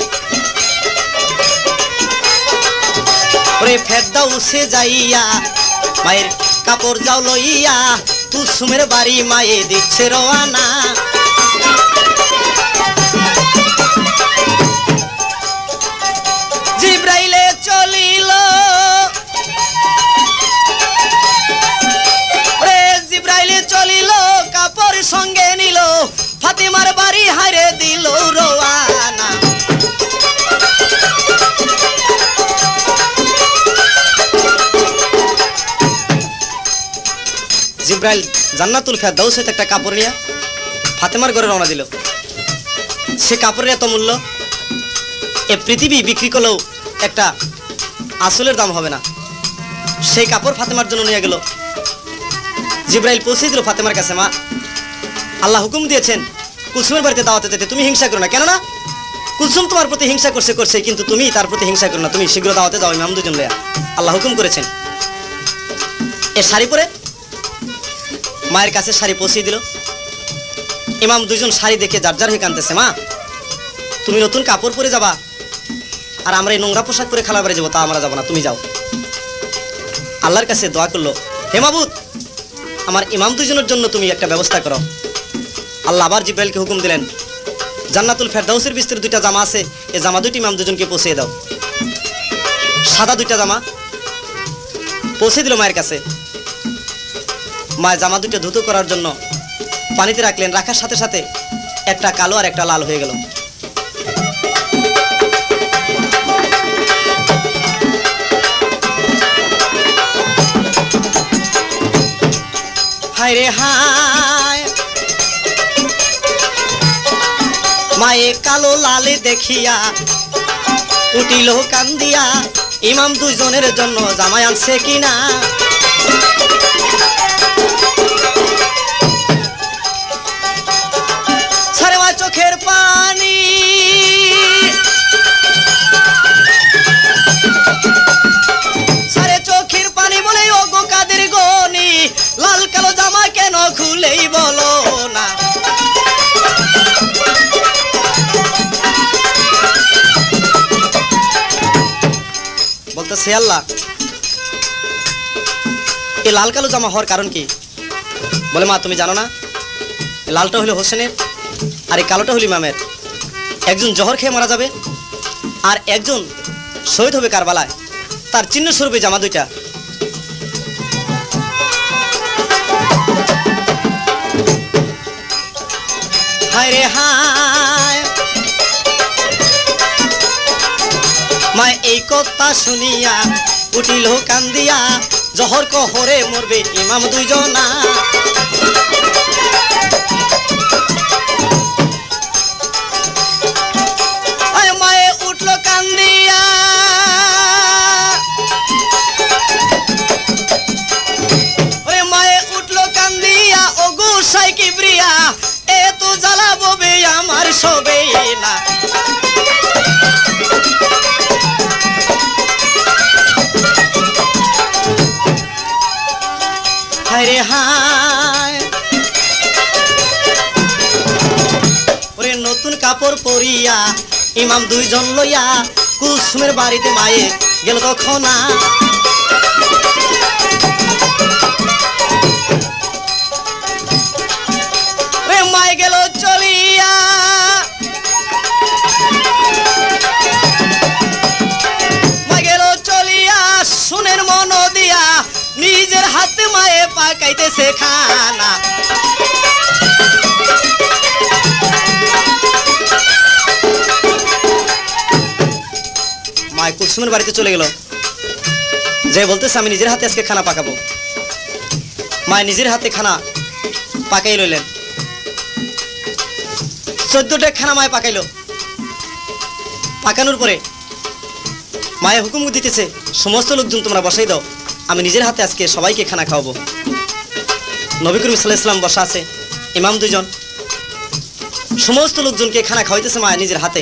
ওরে ফেরদাউসে যাইয়া মায়ের কাপড় যাও লইয়া, কুলসুমের বাড়ি মায়ে দিচ্ছে রওয়ানা। জিব্রাইলে চলিল, ওরে জিব্রাইলে চলিল, কাপড় সঙ্গে নিল, ফাতেমার বাড়ি হারে দিল রওয়ানা। জিব্রাইল জান্নাতুল ফেরদাউস হইতে একটা কাপড় নিয়ে ফাতেমার ঘরে রওনা দিল। সে কাপড়ের এত মূল্য, এ পৃথিবী বিক্রি করলেও একটা আসলের দাম হবে না। সেই কাপড় ফাতেমার জন্য নিয়ে গেল। জিব্রাইল পৌঁছে দিল ফাতেমার কাছে, মা আল্লাহ হুকুম দিয়েছেন কুলসুমের বাড়িতে দাওয়াতে যেতে, তুমি হিংসা করো না। কেননা কুলসুম তোমার প্রতি হিংসা করছে, কিন্তু তুমি তার প্রতি হিংসা করো না, তুমি শীঘ্র দাওয়াতে যাও, ইমাম দুজন লয়া আল্লাহ হুকুম করেছেন। এ শাড়ি পরে মায়ের কাছে শাড়ি পৌঁছে দিল। ইমাম দুজন শাড়ি দেখে যার যার হয়ে কাঁদতেছে, মা তুমি নতুন কাপড় পরে যাবা আর আমরা এই নোংরা পোশাক পরে খালা বাড়ি যাবো, তা আমরা যাবো না, তুমি যাও। আল্লাহর কাছে দোয়া করলো, হে মাবুদ আমার ইমাম দুজনের জন্য তুমি একটা ব্যবস্থা করো। আল্লাহ আবার জিব্রাইলকে হুকুম দিলেন, জান্নাতুল ফেরদাউসের বিস্তৃত দুইটা জামা আছে, এই জামা দুইটি ইমাম দুজনকে পৌঁছে দাও। সাদা দুইটা জামা পৌঁছে দিল মায়ের কাছে। মা জামা দুটো ধুতো করার জন্য পানিতে রাখলেন, রাখার সাথে সাথে একটা কালো আর একটা লাল হয়ে গেল। হায় রে হায়, মায়ে কালো লালে দেখিয়া উঠিল কান্দিয়া, ইমাম দুইজনের জন্য জামাই আনছে কিনা। সারে মা চোখের পানি, সারে চোখের পানি বলে ও গো কাদের গনি, লাল কালো জামা কেন খুলেই বলো না। বলতেছে আল্লাহ এই লাল কালো জামা হওয়ার কারণ কি? বলে মা তুমি জানো না, লালটা হলো হোসেনের আর এই কালোটা হলো ইমামের। একজন জহর খেয়ে মারা যাবে আর একজন শহীদ হবে কারবালায়, তার চিহ্ন স্বরূপে জামা দুইটা। হায় রে হায়, মা এই কথা শুনিয়া উঠিল কান্দিয়া, জহর কহরে মরবে ইমাম দুইজনা। মায়ে উঠল কান্দিয়া, ওরে মায়ে উঠল কান্দিয়া, ও গুসাই কিবরিয়া, এ তো জ্বালাববে আমার সবে না। হায় রে হায়, ওরে নতুন কাপড় পরিয়া ইমাম দুইজন লইয়া কুলসুমের বাড়িতে মায়ে গেল তখন। মায়ে গেল চলি পাকাইতেছে খানা। মা কুলসুমের বাড়িতে চলে গেল, যে বলতেছে আমি নিজের হাতে আজকে খানা পাকাবো। মা নিজের হাতে খানা পাকাই লইলেন। 14টা খানা মায়ে পাকাইলো। পাকানোর পরে মায়ে হুকুম দিতেছে, সমস্ত লোকজন তোমরা বসাই দাও, আমি নিজের হাতে আজকে সবাইকে খানা খাওয়াবো। নবী করিম সাল্লাল্লাহু আলাইহি ওয়াসাল্লাম বসা আছে, ইমাম দুজন, সমস্ত লোকজনকে খানা খাওয়াইতেছে মা নিজের হাতে।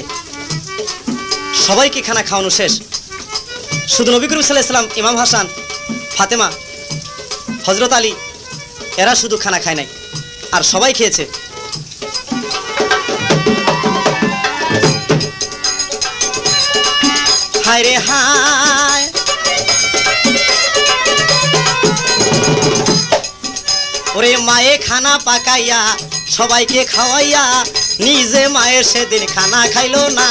সবাইকে খানা খাওয়ানো শেষ, শুধু নবী করিম সাল্লাল্লাহু আলাইহি ওয়াসাল্লাম, ইমাম হাসান, ফাতেমা, হযরত আলী এরা শুধু খানা খায় নাই, আর সবাই খেয়েছে। হায় রে হায়, ওরে মায়ে খানা পাকাইয়া সবাইকে খাওয়াইয়া নিজে মায়ের সেদিন খানা খাইলো না।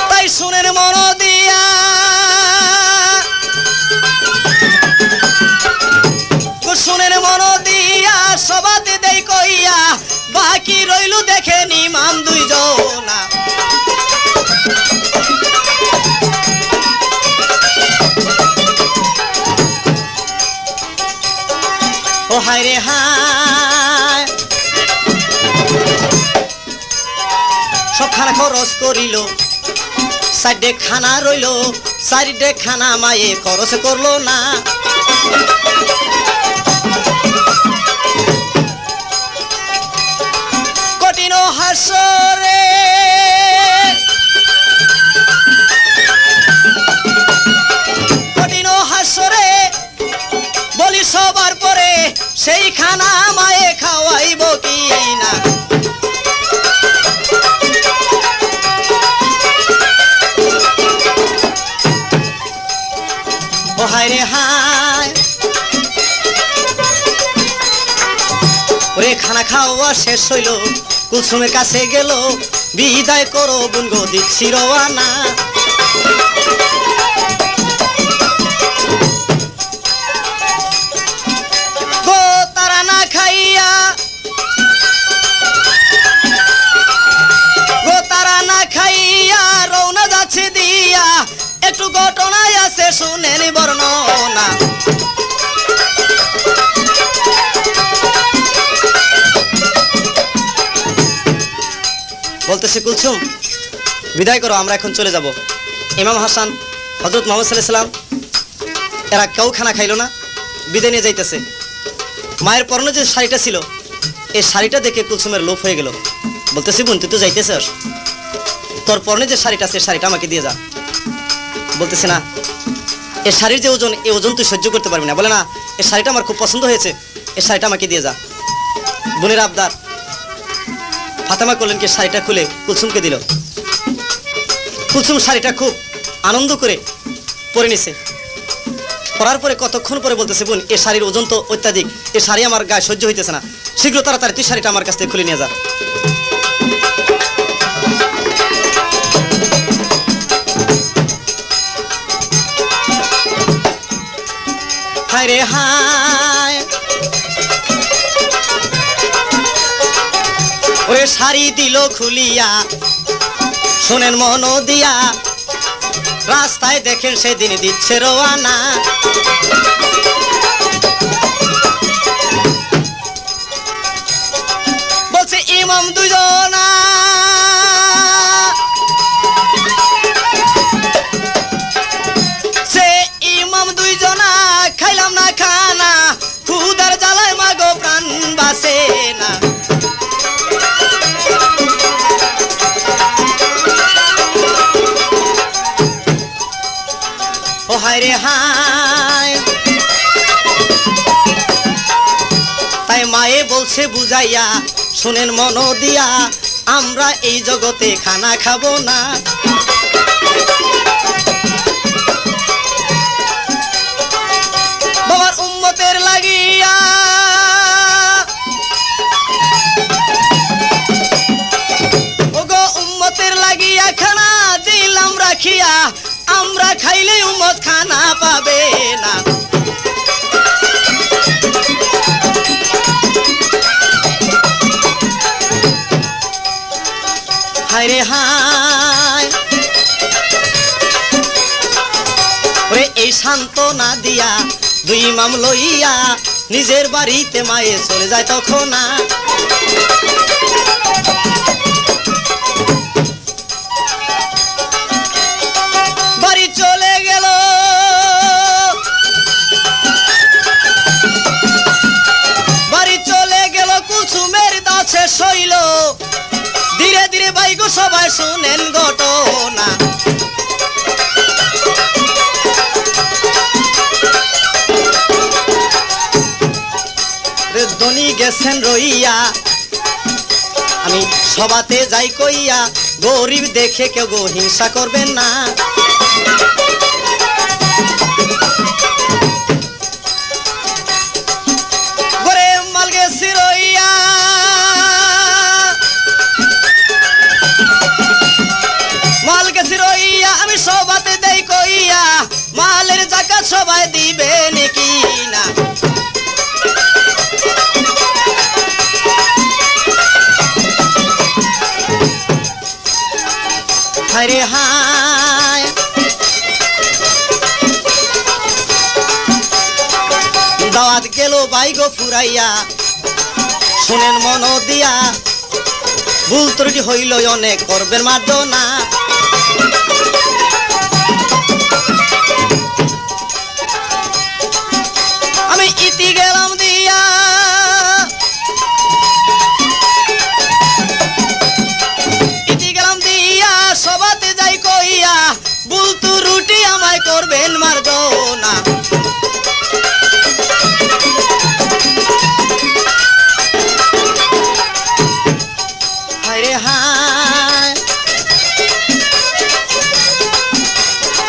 তাই শুনের মন দিয়া শুনের মন দিয়া সবাতে দেই কইয়া, বাকি রইলু দেখে ইমাম দুইজনা। ও হায় রে হায়, সব খানা খরচ করিল, সাইডে খানা রইল, সাইডে খানা মায়ে খরচ করলো না। কঠিন হাসরে কঠিন হাসরে বলি সবার পরে সেই খানা মায়ে খাওয়াইব কি না। ও হায় রে হায়, ওরে খানা খাওয়া শেষ হইল, কুলসুমের কাছে গেল, বিদায় করো বোন গো দিচ্ছি রওয়ানা। গো তারা না খাইয়া, গো তারা না খাইয়া রওনা যাচ্ছে দিয়া, একটু ঘটনায় আছে শুনেন বর্ণনা। বলতেছে কুলসুম বিদায় করো, আমরা এখন চলে যাব। ইমাম হাসান, হযরত মুহাম্মদ সাল্লাল্লাহু আলাইহি ওয়াসাল্লাম এরা কেউ খানা খাইলো না, বিদায় নিয়ে যাইতেছে। মায়ের পরনে যে শাড়িটা ছিল, এই শাড়িটা দেখে কুলসুমের লোভ হয়ে গেল। বলতেছি বোন তুই তো যাইতেছিস, তোর পরনে যে শাড়িটা আছে শাড়িটা আমাকে দিয়ে যা। বলতেছে না, এই শাড়ির যে ওজন, এই ওজন তুই সহ্য করতে পারবি না। বলে না, এই শাড়িটা আমার খুব পছন্দ হয়েছে, এই শাড়িটা আমাকে দিয়ে যা। বোনের আবদার, ফাতেমা করলেন কি শাড়িটা খুলে কুলসুমকে দিল। কুলসুম শাড়িটা খুব আনন্দ করে পরে নিছে। পরার পরে কতক্ষণ পরে বলতেছে বোন এই শাড়ির ওজন তো অত্যাধিক, এই শাড়ি আমার গায়ে সহ্য হইতেছে না, শীঘ্র তাড়াতাড়ি তুই শাড়িটা আমার কাছ থেকে খুলে নিয়ে যা। হায় রে হায়, ওরে শাড়ি দিল খুলিয়া, শোনেন মন দিয়া, রাস্তায় দেখেন সেদিন দিচ্ছে রওয়ানা। বলছে ইমাম দুজনা, সে ইমাম দুইজনা খাইলাম না খানা, ক্ষুধার জ্বালায় মাগো প্রাণ বাসে না। ও হায় রে হায়, তাই মায়ে বলছে বুঝাইয়া, শুনেন মন দিয়া, আমরা এই জগতে খানা খাবো না। বাবার উম্মতের লাগিয়া, ওগো উম্মতের লাগিয়া খানা দিলাম রাখিয়া, আমরা খাইলে উম্মত খানা পাবে না। হায় রে হায়, ওরে এই সান্ত্বনা দিয়া দুই ইমাম লইয়া নিজের বাড়িতে মায়ে চলে যায় তখন না। বাড়ি চলে গেল, বাড়ি চলে গেল, কুসুমের দাছে শৈল। ধীরে ধীরে বাইগো সবাই শুনেন ঘটনা। ধনী গেছেন রইয়া, আমি সবাতে যাই কইয়া, গরিব দেখে কেউ গো হিংসা করবেন না। গরে মাল গেছি রইয়া, মাল গেছি রইয়া, আমি সবাতে দেই কইয়া, মালের জাকাত সবাই দিবে নাকি না। হায় রে হায়, দাওয়াত গেল বাইগো ফুরাইয়া, শুনেন মন দিয়া, ভুল ত্রুটি হইল অনেক করবেন মার্জনা। আমি ইতি গেলাম দিয়া, ইতি গেলাম দিয়া, সবাতে যাই কইয়া, ভুল ত্রুটি আমায় করবেন মার্জনা। হায় রে হায়,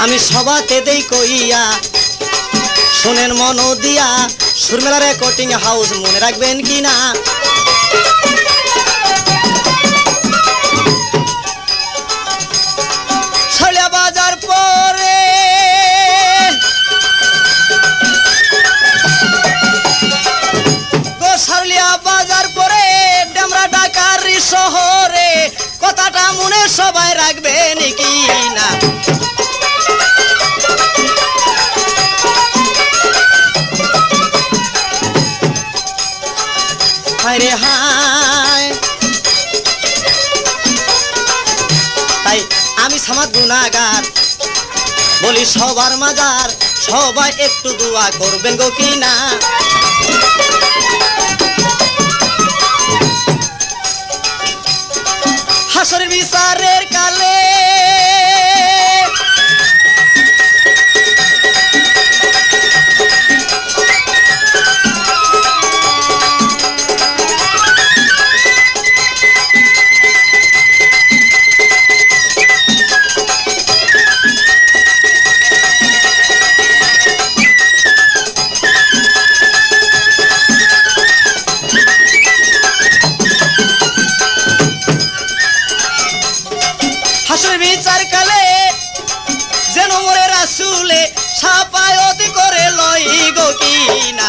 আমি সবাতে দেই কইয়া, শুনেন মন দিয়া, সুরমেলা রেকর্ডিং হাউস মনে রাখবেন কিনা। শৈলা বাজার পরে গোসালিয়া বাজার পরে ডেমরা ঢাকার শহরে, কথাটা মনে সবাই রাখবেন কিনা। হায় রে হায়, তাই আমি সামাদ গুনাহগার, বলি সবার মাজার, সবাই একটু দোয়া করবেন গো কিনা। হাসরের বিচারের কালে বিচার কালে যেন মোরে রাসূলে সাফায়াত করে লই গো কিনা।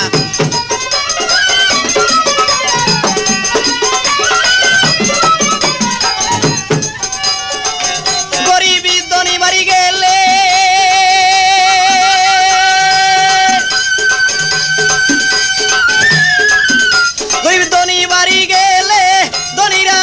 গরিবি ধনী বাড়ি গেলে, গরিব ধনী বাড়ি গেলে, ধনীরা